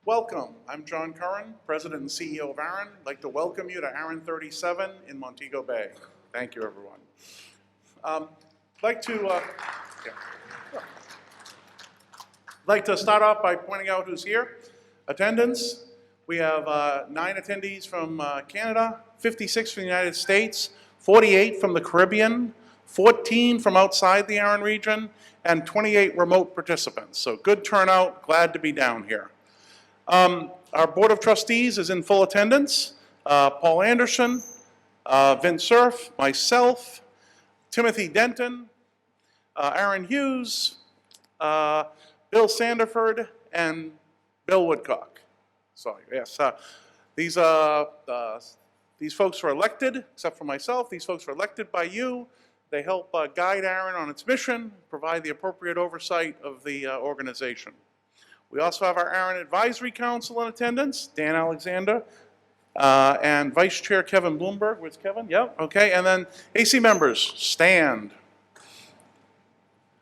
Welcome. I'm John Curran, President and CEO of ARIN. I'd like to welcome you to ARIN 37 in Montego Bay. Thank you, everyone. I'd like to start off by pointing out who's here. Attendance. We have 9 attendees from Canada, 56 from the United States, 48 from the Caribbean, 14 from outside the ARIN region, and 28 remote participants. So good turnout, glad to be down here. Our Board of Trustees is in full attendance. Paul Anderson, Vince Cerf, myself, Timothy Denton, Aaron Hughes, Bill Sanderford, and Bill Woodcock. Sorry, yes. These folks were elected, except for myself, these folks were elected by you. They help guide ARIN on its mission, provide the appropriate oversight of the organization. We also have our ARIN Advisory Council in attendance, Dan Alexander, and Vice Chair Kevin Bloomberg. Where's Kevin? Yep, okay. And then AC members, stand.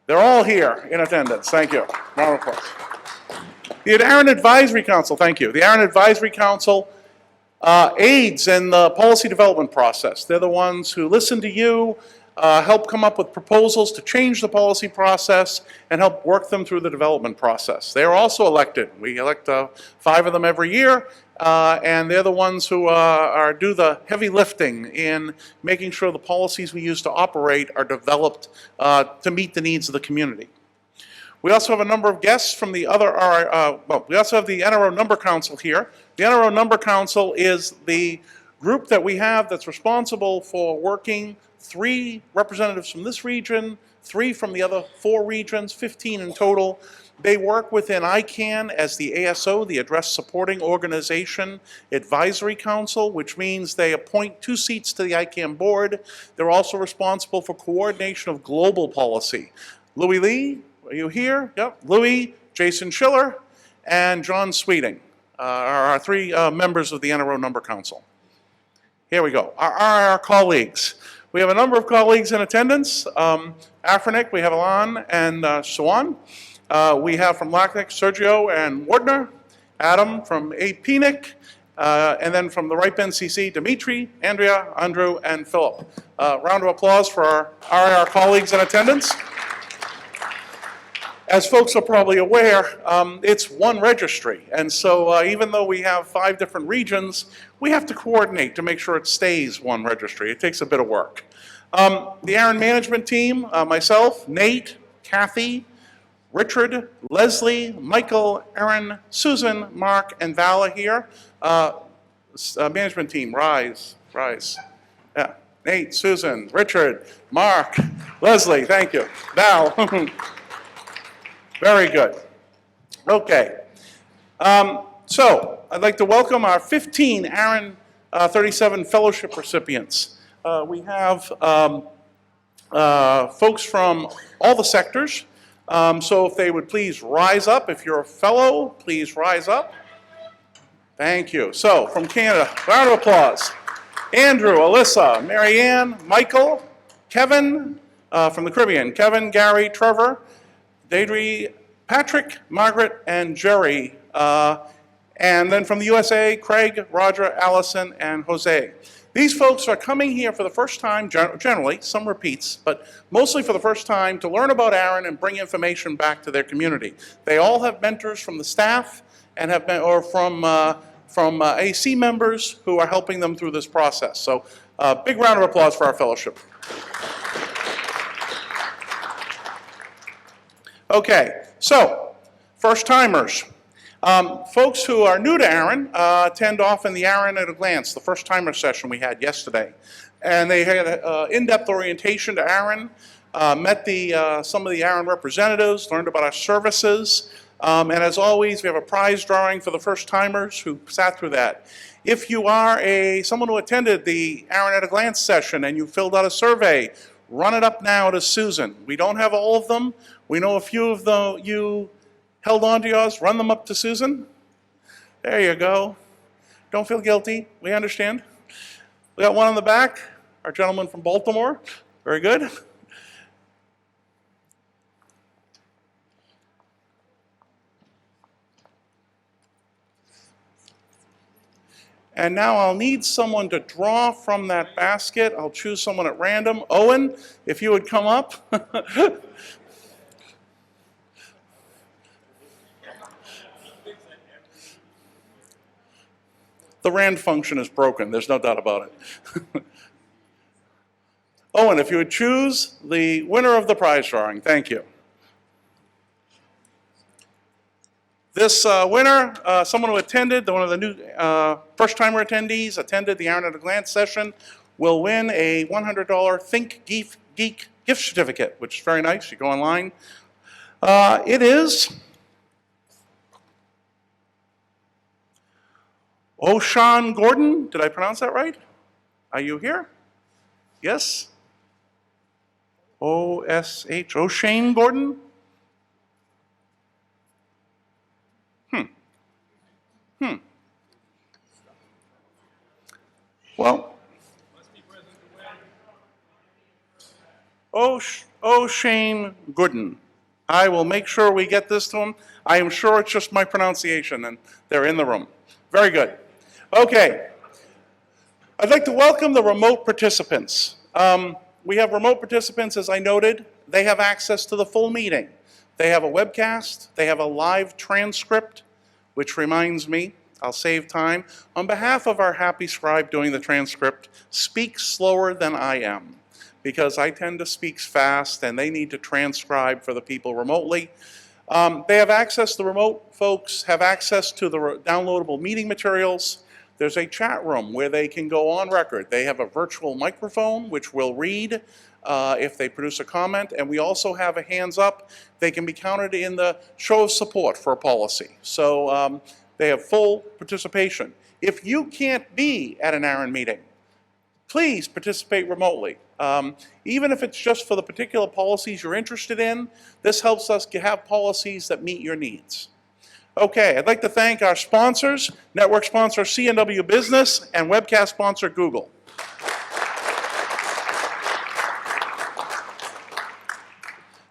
They're all here in attendance. Thank you. Round of applause. The ARIN Advisory Council, thank you. The ARIN Advisory Council aids in the policy development process. They're the ones who listen to you, help come up with proposals to change the policy process, and help work them through the development process. They are also elected. We elect 5 of them every year, and they're the ones who do the heavy lifting in making sure the policies we use to operate are developed to meet the needs of the community. We also have a number of guests from the other, we also have the NRO Number Council here. The NRO Number Council is the group that we have that's responsible for working 3 representatives from this region, 3 from the other 4 regions, 15 in total. They work within ICANN as the ASO, the Address Supporting Organization Advisory Council, which means they appoint 2 seats to the ICANN board. They're also responsible for coordination of global policy. Louis Lee, are you here? Yep. Louis, Jason Schiller, and John Sweeting are our 3 members of the NRO Number Council. Here we go. Our colleagues. We have a number of colleagues in attendance. Afrinic, we have Alan and Swan. We have from LACNIC, Sergio and Wardner. Adam from APNIC. And then from the RIPE NCC, Dimitri, Andrea, Andrew, and Philip. Round of applause for our colleagues in attendance. As folks are probably aware, it's one registry, and so even though we have 5 different regions, we have to coordinate to make sure it stays one registry. It takes a bit of work. The ARIN management team, myself, Nate, Kathy, Richard, Leslie, Michael, Erin, Susan, Mark, and Val are here. Management team, rise. Yeah. Nate, Susan, Richard, Mark, Leslie, thank you. Val. Very good. Okay. So I'd like to welcome our 15 ARIN 37 fellowship recipients. We have folks from all the sectors. So if they would please rise up. If you're a fellow, please rise up. Thank you. So from Canada, round of applause. Andrew, Alyssa, Marianne, Michael, Kevin from the Caribbean. Kevin, Gary, Trevor, Deidre, Patrick, Margaret, and Jerry. And then from the USA, Craig, Roger, Allison, and Jose. These folks are coming here for the first time, generally, some repeats, but mostly for the first time to learn about ARIN and bring information back to their community. They all have mentors from the staff and have been, or from AC members who are helping them through this process. So big round of applause for our fellowship. Okay, so first-timers. Folks who are new to ARIN attend often the ARIN at a glance, the first-timer session we had yesterday. And they had an in-depth orientation to ARIN, met some of the ARIN representatives, learned about our services. And as always, we have a prize drawing for the first-timers who sat through that. If you are someone who attended the ARIN at a glance session and you filled out a survey, run it up now to Susan. We don't have all of them. We know a few of you held on to yours. Run them up to Susan. There you go. Don't feel guilty. We understand. We got one on the back. Our gentleman from Baltimore. Very good. And now I'll need someone to draw from that basket. I'll choose someone at random. Owen, if you would come up. The RAND function is broken, there's no doubt about it. Owen, if you would choose the winner of the prize drawing, thank you. This winner, someone who attended, one of the new first-timer attendees, attended the ARIN at a Glance session, will win a $100 Think Geek gift certificate, which is very nice. You go online. It is O'Shawn Gordon. Did I pronounce that right? Are you here? Yes? O-S-H, O'Shane Gordon? Well, O'Shane Gooden. I will make sure we get this to him. I am sure it's just my pronunciation, and they're in the room. Very good. Okay. I'd like to welcome the remote participants. We have remote participants, as I noted. They have access to the full meeting. They have a webcast. They have a live transcript, which reminds me, I'll save time. On behalf of our happy scribe doing the transcript, speak slower than I am, because I tend to speak fast and they need to transcribe for the people remotely. They have access, the remote folks have access to the downloadable meeting materials. There's a chat room where they can go on record. They have a virtual microphone which will read if they produce a comment, and we also have a hands up. They can be counted in the show of support for a policy. So they have full participation. If you can't be at an ARIN meeting, please participate remotely. Even if it's just for the particular policies you're interested in, this helps us have policies that meet your needs. Okay, I'd like to thank our sponsors, network sponsor C&W Business and webcast sponsor Google.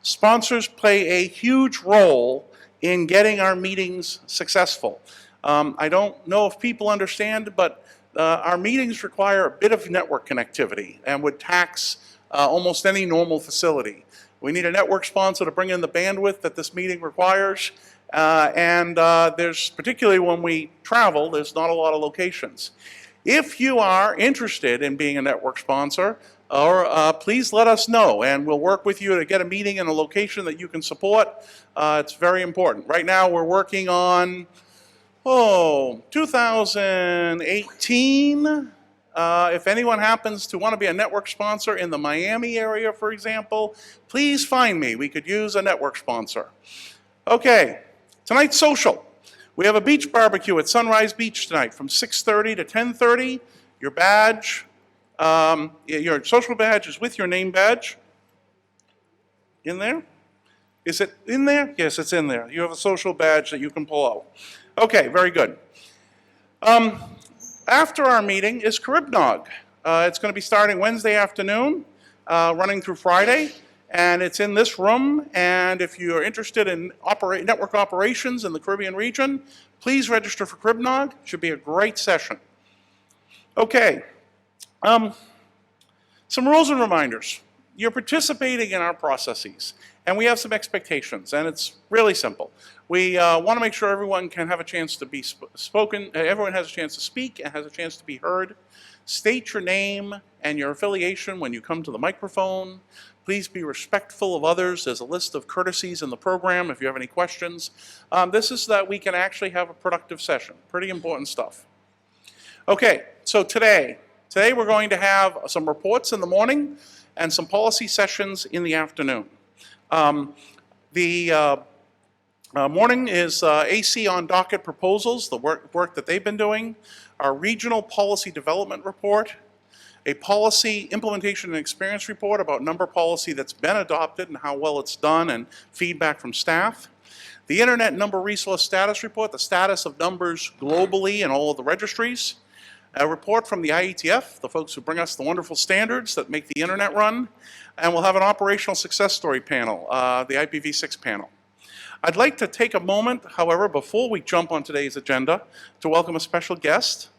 Sponsors play a huge role in getting our meetings successful. I don't know if people understand, but our meetings require a bit of network connectivity and would tax almost any normal facility. We need a network sponsor to bring in the bandwidth that this meeting requires, and there's, particularly when we travel, there's not a lot of locations. If you are interested in being a network sponsor, please let us know, and we'll work with you to get a meeting in a location that you can support. It's very important. Right now we're working on 2018. If anyone happens to want to be a network sponsor in the Miami area, for example, please find me. We could use a network sponsor. Okay, tonight's social. We have a beach barbecue at Sunrise Beach tonight from 6:30 to 10:30. Your badge, your social badge is with your name badge. In there? Is it in there? Yes, it's in there. You have a social badge that you can pull out. Okay, very good. After our meeting is Caribnog. It's going to be starting Wednesday afternoon, running through Friday, and it's in this room. And if you're interested in network operations in the Caribbean region, please register for Caribnog. It should be a great session. Okay, some rules and reminders. You're participating in our processes, and we have some expectations, and it's really simple. We want to make sure everyone can have a chance to be spoken, everyone has a chance to speak and has a chance to be heard. State your name and your affiliation when you come to the microphone. Please be respectful of others. There's a list of courtesies in the program if you have any questions. This is so that we can actually have a productive session. Pretty important stuff. Okay, so today we're going to have some reports in the morning and some policy sessions in the afternoon. Morning is AC on docket proposals, the work that they've been doing, our regional policy development report, a policy implementation and experience report about number policy that's been adopted and how well it's done, and feedback from staff, the Internet Number Resource Status Report, the status of numbers globally in all of the registries, a report from the IETF, the folks who bring us the wonderful standards that make the internet run, and we'll have an operational success story panel, the IPv6 panel. I'd like to take a moment, however, before we jump on today's agenda, to welcome a special guest.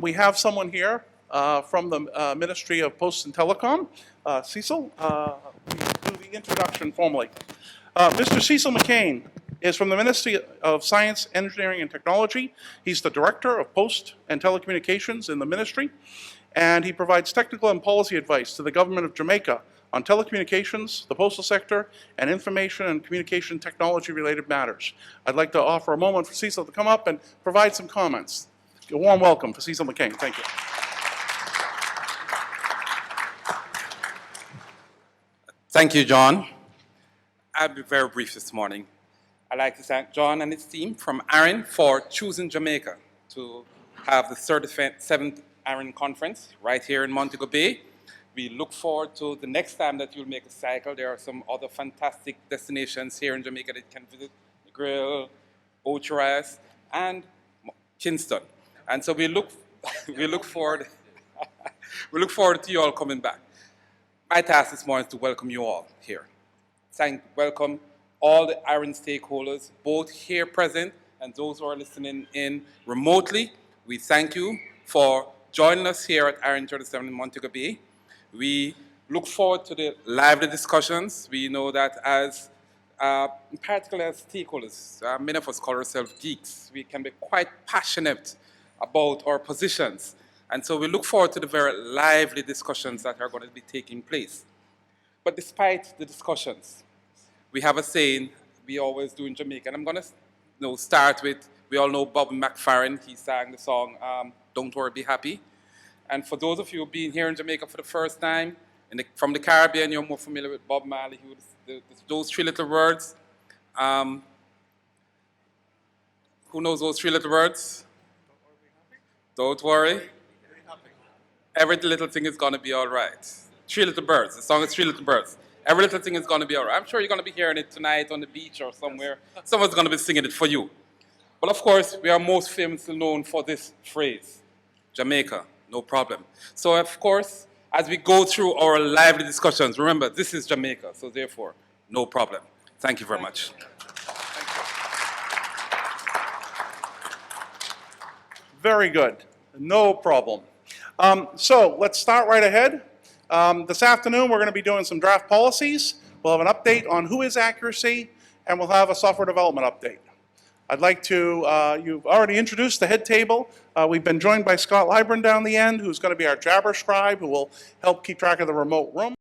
We have someone here from the Ministry of Posts and Telecom, Cecil. Do the introduction formally. Mr. Cecil McCain is from the Ministry of Science, Engineering, and Technology. He's the Director of Post and Telecommunications in the ministry, and he provides technical and policy advice to the Government of Jamaica on telecommunications, the postal sector, and information and communication technology-related matters. I'd like to offer a moment for Cecil to come up and provide some comments. A warm welcome for Cecil McCain. Thank you. Thank you, John. I'll be very brief this morning. I'd like to thank John and his team from ARIN for choosing Jamaica to have the 37th ARIN conference right here in Montego Bay. We look forward to the next time that you'll make a cycle. There are some other fantastic destinations here in Jamaica that you can visit: Grill, Ocho and Kingston. And so we look forward to you all coming back. My task this morning is to welcome you all here. Welcome all the ARIN stakeholders, both here present and those who are listening in remotely. We thank you for joining us here at ARIN 37 in Montego Bay. We look forward to the lively discussions. We know that as, particularly as stakeholders, many of us call ourselves geeks. We can be quite passionate about our positions. And so we look forward to the very lively discussions that are going to be taking place. But despite the discussions, we have a saying we always do in Jamaica. And I'm going to start with, we all know Bob McFerrin. He sang the song, Don't Worry, Be Happy. And for those of you being here in Jamaica for the first time, from the Caribbean, you're more familiar with Bob Marley, those three little words. Who knows those three little words? Don't worry. Every little thing is going to be all right. Three Little Birds. The song is Three Little Birds. Every little thing is going to be all right. I'm sure you're going to be hearing it tonight on the beach or somewhere. Someone's going to be singing it for you. But of course, we are most famously known for this phrase, Jamaica, no problem. So of course, as we go through our lively discussions, remember, this is Jamaica, so therefore, no problem. Thank you very much. Very good. No problem. So let's start right ahead. This afternoon, we're going to be doing some draft policies. We'll have an update on who is accuracy, and we'll have a software development update. I'd like to, you've already introduced the head table. We've been joined by Scott Libran down the end, who's going to be our Jabber scribe, who will help keep track of the remote room.